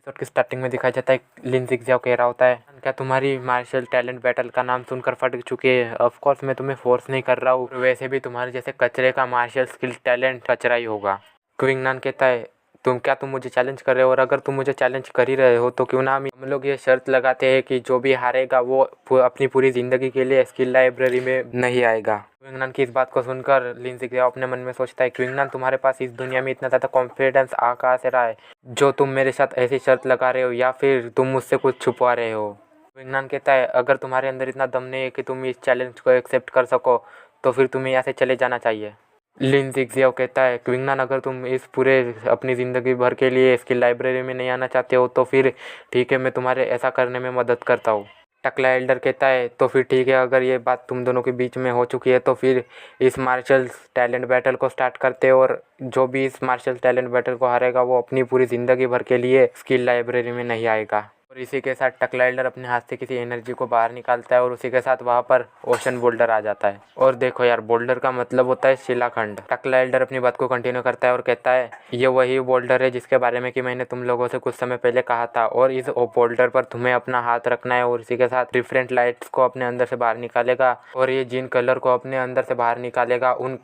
Episode की starting में दिखाया जाता है लिन जिगज़ाओ कह रहा होता है, क्या तुम्हारी मार्शल टैलेंट बैटल का नाम सुनकर फट चुकी है? ऑफ कोर्स मैं तुम्हें फोर्स नहीं कर रहा हूँ, वैसे भी तुम्हारे जैसे कचरे का मार्शल स्किल टैलेंट कचरा ही होगा। क्विंगनान कहता है तुम मुझे चैलेंज कर रहे हो? और अगर तुम मुझे चैलेंज कर ही रहे हो तो क्यों ना हम लोग ये शर्त लगाते हैं कि जो भी हारेगा वो अपनी पूरी ज़िंदगी के लिए स्किल लाइब्रेरी में नहीं आएगा। क्विंगनान की इस बात को सुनकर लिन जिगज़ाओ अपने मन में सोचता है, क्विंगनान तुम्हारे पास इस दुनिया में इतना ज़्यादा कॉन्फिडेंस आ कहाँ से रहा है जो तुम मेरे साथ ऐसी शर्त लगा रहे हो, या फिर तुम मुझसे कुछ छुपा रहे हो? क्विंगनान कहता है अगर तुम्हारे अंदर इतना दम नहीं है कि तुम इस चैलेंज को एक्सेप्ट कर सको तो फिर तुम्हें यहाँ से चले जाना चाहिए। लिन जिगज़ाओ कहता है क्विंगनान अगर तुम इस पूरे अपनी ज़िंदगी भर के लिए इसकी लाइब्रेरी में नहीं आना चाहते हो तो फिर ठीक है, मैं तुम्हारे ऐसा करने में मदद करता हूँ। टकला एल्डर कहता है तो फिर ठीक है, अगर ये बात तुम दोनों के बीच में हो चुकी है तो फिर इस मार्शल टैलेंट बैटल को स्टार्ट करते हैं, और जो भी इस मार्शल टैलेंट बैटल को हारेगा वो अपनी पूरी ज़िंदगी भर के लिए स्किल लाइब्रेरी में नहीं आएगा। और इसी के साथ टकला एल्डर अपने हाथ से किसी एनर्जी को बाहर निकालता है और उसी के साथ वहाँ पर ओशन बोल्डर आ जाता है। और देखो यार, बोल्डर का मतलब होता है शिलाखंड। टकला एल्डर अपनी बात को कंटिन्यू करता है और कहता है ये वही बोल्डर है जिसके बारे में कि मैंने तुम लोगों से कुछ समय पहले कहा था, और इस बोल्डर पर तुम्हें अपना हाथ रखना है और इसी के साथ डिफरेंट लाइट्स को अपने अंदर से बाहर निकालेगा, और ये जिन कलर को अपने अंदर से बाहर निकालेगा उन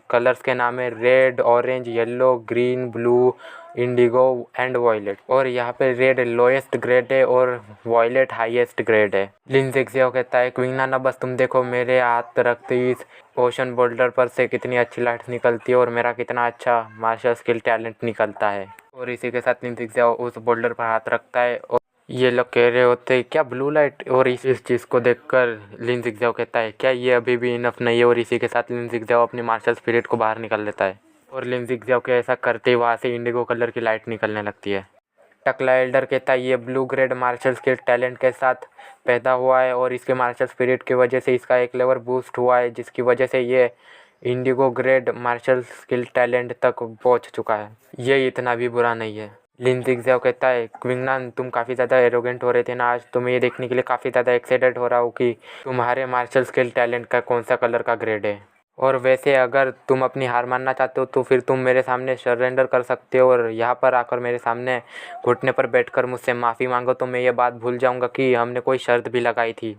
कलर्स के नाम है red, orange, yellow, green, blue, indigo and violet. और यहाँ पे रेड लोएस्ट ग्रेड है और वॉयलेट हाईएस्ट ग्रेड है। लिन जिगज़ाओ कहता है क्विंगनान बस तुम देखो मेरे हाथ रखते ही इस ओशन बोल्डर पर से कितनी अच्छी लाइट्स निकलती है और मेरा कितना अच्छा मार्शल स्किल टैलेंट निकलता है। और इसी के साथ लिन जिगज़ाओ उस बोल्डर पर हाथ रखता है और ये लोग कह रहे होते हैं क्या ब्लू लाइट, और इस चीज़ को देखकर लिन जिगज़ाओ कहता है क्या ये अभी भी इनफ नहीं है, और इसी के साथ लिन जिगज़ाओ अपनी मार्शल स्पिरिट को बाहर निकाल लेता है और लिन जिगज़ाओ के ऐसा करते ही वहाँ से इंडिगो कलर की लाइट निकलने लगती है। टकला एल्डर कहता है ये blue grade martial skill talent के साथ पैदा हुआ है और इसके मार्शल स्पिरिट की वजह से इसका एक लेवल बूस्ट हुआ है, जिसकी वजह से ये indigo grade martial skill talent तक पहुंच चुका है। ये इतना भी बुरा नहीं है। लिन जिगज़ाओ कहता है क्विंगनान तुम काफ़ी ज़्यादा एरोगेंट हो रहे थे ना आज, तो मैं ये देखने के लिए काफ़ी ज़्यादा एक्साइटेड हो रहा हूँ कि तुम्हारे मार्शल स्किल टैलेंट का कौन सा कलर का ग्रेड है। और वैसे अगर तुम अपनी हार मानना चाहते हो तो फिर तुम मेरे सामने सरेंडर कर सकते हो और यहाँ पर आकर मेरे सामने घुटने पर बैठकर मुझसे माफ़ी मांगो, तो मैं ये बात भूल जाऊँगा कि हमने कोई शर्त भी लगाई थी।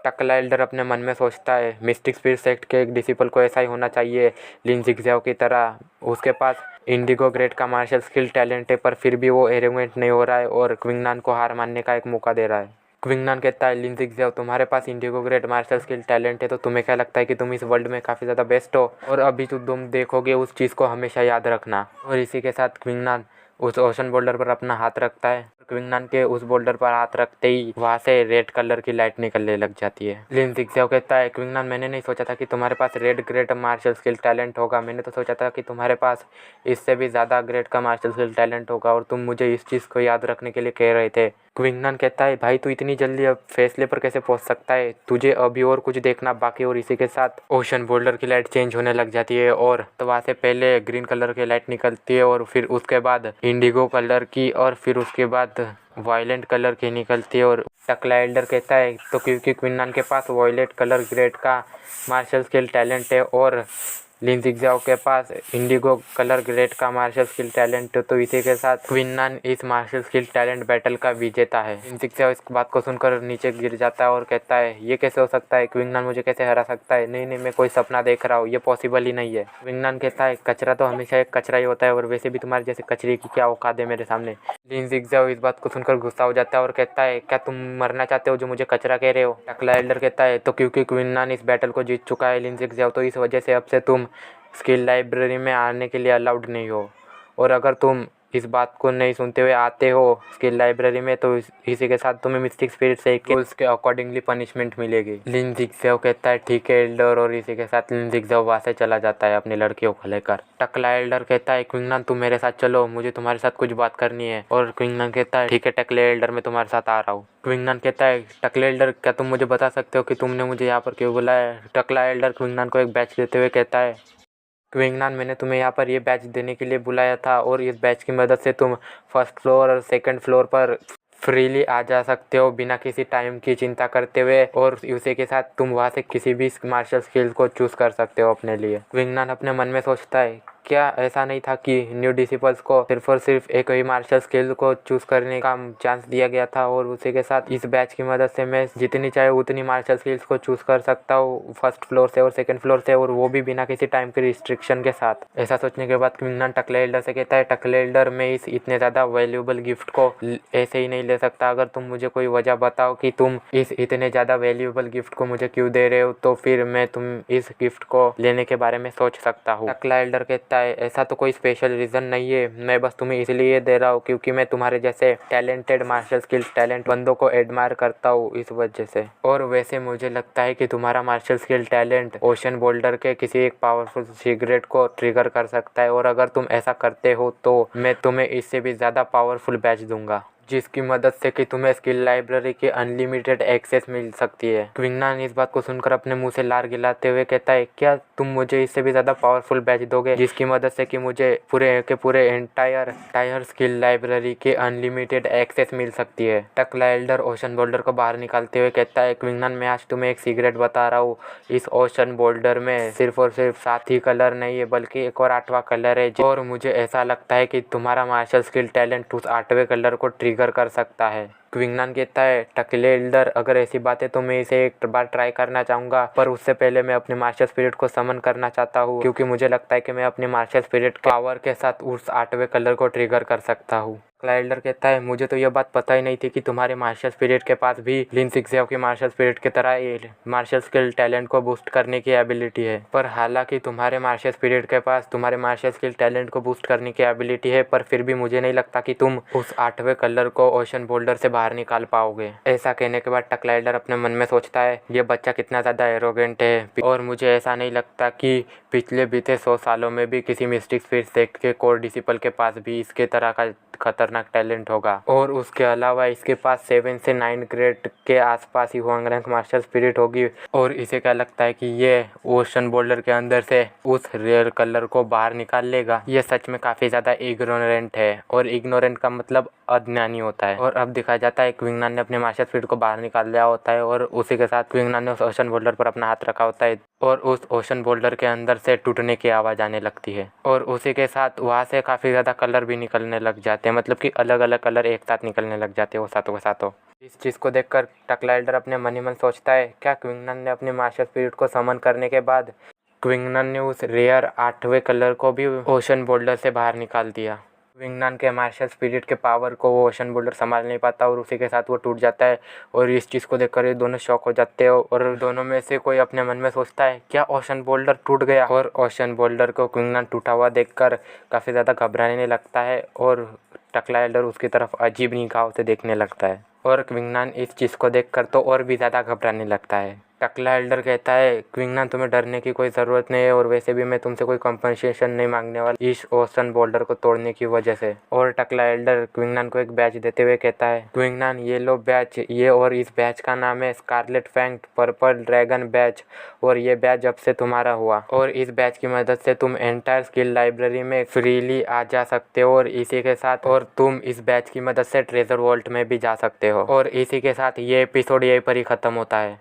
टकला एल्डर अपने मन में सोचता है मिस्टिक स्पिरिट सेक्ट के एक डिसिपल को ऐसा ही होना चाहिए लिन जिगज़ाओ की तरह। उसके पास इंडिगो ग्रेड का मार्शल स्किल टैलेंट है पर फिर भी वो एरोगेंट नहीं हो रहा है और क्विंगनान को हार मानने का एक मौका दे रहा है। क्विंगनान कहता है लिन जिगज़ाओ तुम्हारे पास indigo grade martial skill talent है तो तुम्हें क्या लगता है कि तुम इस वर्ल्ड में काफ़ी ज़्यादा बेस्ट हो, और अभी तो तुम देखोगे उस चीज़ को हमेशा याद रखना। और इसी के साथ क्विंगनान उस ओशन बोल्डर पर अपना हाथ रखता है। क्विंगनान के उस बोल्डर पर हाथ रखते ही वहाँ से रेड कलर की लाइट निकलने लग जाती है। लिन जिगज़ाओ कहता है क्विंगनान मैंने नहीं सोचा था कि तुम्हारे पास red grade martial skill talent होगा, मैंने तो सोचा था कि तुम्हारे पास इससे भी ज़्यादा ग्रेड का मार्शल स्किल टैलेंट होगा और तुम मुझे इस चीज़ को याद रखने के लिए कह रहे थे। क्विंगनान कहता है भाई तू इतनी जल्दी अब फैसले पर कैसे पहुंच सकता है, तुझे अभी और कुछ देखना बाकी। और इसी के साथ ओशन बोल्डर की लाइट चेंज होने लग जाती है और तो वहाँ से पहले ग्रीन कलर की लाइट निकलती है और फिर उसके बाद इंडिगो कलर की और फिर उसके बाद वायलेंट कलर की निकलती है। और टकला एल्डर कहता है तो क्योंकि क्विंगनान के पास वायलेट कलर ग्रेड का मार्शल स्किल टैलेंट है और लिन जिगज़ाओ के पास इंडिगो कलर ग्रेड का मार्शल स्किल टैलेंट है, तो इसी के साथ क्विंगनान इस मार्शल स्किल टैलेंट बैटल का विजेता है। लिन जिगज़ाओ इस बात को सुनकर नीचे गिर जाता है और कहता है ये कैसे हो सकता है, क्विंगनान मुझे कैसे हरा सकता है? नहीं मैं कोई सपना देख रहा हूँ, ये पॉसिबल ही नहीं है। क्विंगनान कहता है कचरा तो हमेशा एक कचरा ही होता है और वैसे भी तुम्हारे जैसे कचरे की क्या औकात है मेरे सामने। लिन जिगज़ाओ इस बात को सुनकर गुस्सा हो जाता है और कहता है क्या तुम मरना चाहते हो जो मुझे कचरा कह रहे हो? टकला एल्डर कहता है तो क्योंकि क्विंगनान इस बैटल को जीत चुका है लिन जिगज़ाओ, तो इस वजह से अब से तुम स्किल लाइब्रेरी में आने के लिए अलाउड नहीं हो, और अगर तुम इस बात को नहीं सुनते हुए आते हो स्किल लाइब्रेरी में तो इसी के साथ तुम्हें मिस्टिक स्पिरिट से रूल्स के अकॉर्डिंगली पनिशमेंट मिलेगी। लिन जिगज़ाओ कहता है ठीक है एल्डर, और इसी के साथ लिन जिगज़ाओ वहाँ से चला जाता है अपनी लड़कियों को लेकर। टकला एल्डर कहता है क्विंगनान तुम मेरे साथ चलो, मुझे तुम्हारे साथ कुछ बात करनी है। और क्विंगनान कहता है ठीक है टकले एल्डर, मैं तुम्हारे साथ आ रहा हूँ। क्विंगनान कहता है टकले एल्डर क्या तुम मुझे बता सकते हो कि तुमने मुझे यहाँ पर क्यों बुलाया? टकला एल्डर क्विंगनान को एक बैच देते हुए कहता है क्विंगनान मैंने तुम्हें यहाँ पर ये बैच देने के लिए बुलाया था और इस बैच की मदद से तुम फर्स्ट फ्लोर और सेकंड फ्लोर पर फ्रीली आ जा सकते हो बिना किसी टाइम की चिंता करते हुए, और उसी के साथ तुम वहाँ से किसी भी मार्शल स्किल्स को चूज़ कर सकते हो अपने लिए। क्विंगनान अपने मन में सोचता है क्या ऐसा नहीं था कि न्यू डिसिपल्स को सिर्फ और सिर्फ एक ही मार्शल स्किल को चूज करने का चांस दिया गया था और उसी के साथ इस बैच की मदद से मैं जितनी चाहे उतनी मार्शल स्किल्स को चूज कर सकता हूँ फर्स्ट फ्लोर से और सेकंड फ्लोर से, और वो भी बिना किसी टाइम के रिस्ट्रिक्शन के साथ। ऐसा सोचने के बाद क्विंगनान टकले से कहता है, टकले मैं इस इतने ज़्यादा वैल्यूएबल गिफ्ट को ऐसे ही नहीं ले सकता। अगर तुम मुझे कोई वजह बताओ कि तुम इस इतने ज़्यादा वैल्यूएबल गिफ्ट को मुझे क्यों दे रहे हो, तो फिर मैं तुम इस गिफ्ट को लेने के बारे में सोच सकता हूँ। टकला कहता है, ऐसा तो कोई स्पेशल रीज़न नहीं है, मैं बस तुम्हें इसलिए दे रहा हूँ क्योंकि मैं तुम्हारे जैसे टैलेंटेड मार्शल स्किल टैलेंट बंदों को एडमायर करता हूँ इस वजह से। और वैसे मुझे लगता है कि तुम्हारा martial skill talent ocean boulder के किसी एक पावरफुल सीक्रेट को ट्रिगर कर सकता है, और अगर तुम ऐसा करते हो तो मैं तुम्हें इससे भी ज़्यादा पावरफुल बैच दूंगा जिसकी मदद से कि तुम्हें स्किल लाइब्रेरी की अनलिमिटेड एक्सेस मिल सकती है। क्विंगनान इस बात को सुनकर अपने मुंह से लार गिलाते हुए कहता है, क्या तुम मुझे इससे भी ज़्यादा पावरफुल बैच दोगे जिसकी मदद से कि मुझे पूरे के पूरे एंटायर स्किल लाइब्रेरी की अनलिमिटेड एक्सेस मिल सकती है। टकला एल्डर ओशन बोल्डर को बाहर निकालते हुए कहता है, क्विंगनान मैं आज तुम्हें एक सीक्रेट बता रहा हूँ, इस ओशन बोल्डर में सिर्फ और सिर्फ 7 ही कलर नहीं है बल्कि एक और 8वां कलर है, और मुझे ऐसा लगता है कि तुम्हारा मार्शल स्किल टैलेंट उस 8वें कलर को ट्रिगर कर सकता है। क्विंगनान कहता है, टकले एल्डर अगर ऐसी बात है तो मैं इसे एक बार ट्राई करना चाहूँगा, पर उससे पहले मैं अपने मार्शल स्पिरिट को समन करना चाहता हूँ क्योंकि मुझे लगता है कि मैं अपने मार्शल स्पिरिट के पावर के साथ उस 8वें कलर को ट्रिगर कर सकता हूँ। एल्डर कहता है, मुझे तो यह बात पता ही नहीं थी कि तुम्हारे मार्शल स्पिरिट के पास भी लिन सिक्सेव के मार्शल स्पिरिट की तरह मार्शल स्किल टैलेंट को बूस्ट करने की एबिलिटी है। पर हालांकि तुम्हारे मार्शल स्पिरिट के पास तुम्हारे मार्शल स्किल टैलेंट को बूस्ट करने की एबिलिटी है, पर फिर भी मुझे नहीं लगता कि तुम उस 8वें कलर को ओशन बोल्डर से बाहर निकाल पाओगे। ऐसा कहने के बाद टकलाइडर अपने मन में सोचता है, ये बच्चा कितना ज़्यादा एरोगेंट है, और मुझे ऐसा नहीं लगता कि पिछले बीते 100 सालों में भी किसी मिस्टिक स्पिरिट सेक्ट के कोर डिसिपल के पास भी इसके तरह का खतरनाक टैलेंट होगा। और उसके अलावा इसके पास 7 से 9 ग्रेड के आसपास ही हुआंग रैंक मास्टर स्पिरिट होगी, और इसे क्या लगता है कि ये ओशन बोल्डर के अंदर से उस रेयर कलर को बाहर निकाल लेगा। ये सच में काफ़ी ज़्यादा इग्नोरेंट है, और इग्नोरेंट का मतलब अज्ञानी होता है। और अब दिखाया जाता है क्विंगनान ने अपने मास्टर स्पिरिट को बाहर निकाल लिया होता है, और उसी के साथ क्विंगनान ने उस ओशन बोल्डर पर अपना हाथ रखा होता है, और उस ओशन बोल्डर के अंदर से टूटने की आवाज़ आने लगती है, और उसी के साथ वहाँ से काफ़ी ज़्यादा कलर भी निकलने लग जाते हैं, मतलब कि अलग अलग कलर एक साथ निकलने लग जाते हैं वो सातों के सातों। इस चीज़ को देखकर टकलाइडर अपने मन ही मन सोचता है, क्या क्विंगनान ने अपने मास्टर स्पिरिट को समन करने के बाद क्विंगनान ने उस रेयर 8वें कलर को भी ओशन बोल्डर से बाहर निकाल दिया। क्विंगनान के मार्शल स्पिरिट के पावर को वो ओशन बोल्डर संभाल नहीं पाता, और उसी के साथ वो टूट जाता है, और इस चीज़ को देखकर ये दोनों शॉक हो जाते हैं, और दोनों में से कोई अपने मन में सोचता है, क्या ओशन बोल्डर टूट गया। और ओशन बोल्डर को क्विंगनान टूटा हुआ देखकर काफ़ी ज़्यादा घबराने लगता है, और टकला एल्डर उसकी तरफ अजीब निगाहों से देखने लगता है, और क्विंगनान इस चीज़ को देखकर तो और भी ज़्यादा घबराने लगता है। टकला एल्डर कहता है, क्विंगनान तुम्हें डरने की कोई ज़रूरत नहीं है, और वैसे भी मैं तुमसे कोई कंपनसेशन नहीं मांगने वाला इस ओशन बोल्डर को तोड़ने की वजह से। और टकला एल्डर क्विंगनान को एक बैच देते हुए कहता है, क्विंगनान ये लो बैच, ये और इस बैच का नाम है scarlet fang purple dragon batch, और ये बैच अब से तुम्हारा हुआ, और इस बैच की मदद से तुम एंटायर स्किल लाइब्रेरी में फ्रीली आ जा सकते हो, और इसी के साथ और तुम इस बैच की मदद से ट्रेजर वॉल्ट में भी जा सकते हो। और इसी के साथ ये एपिसोड यहीं पर ही ख़त्म होता है।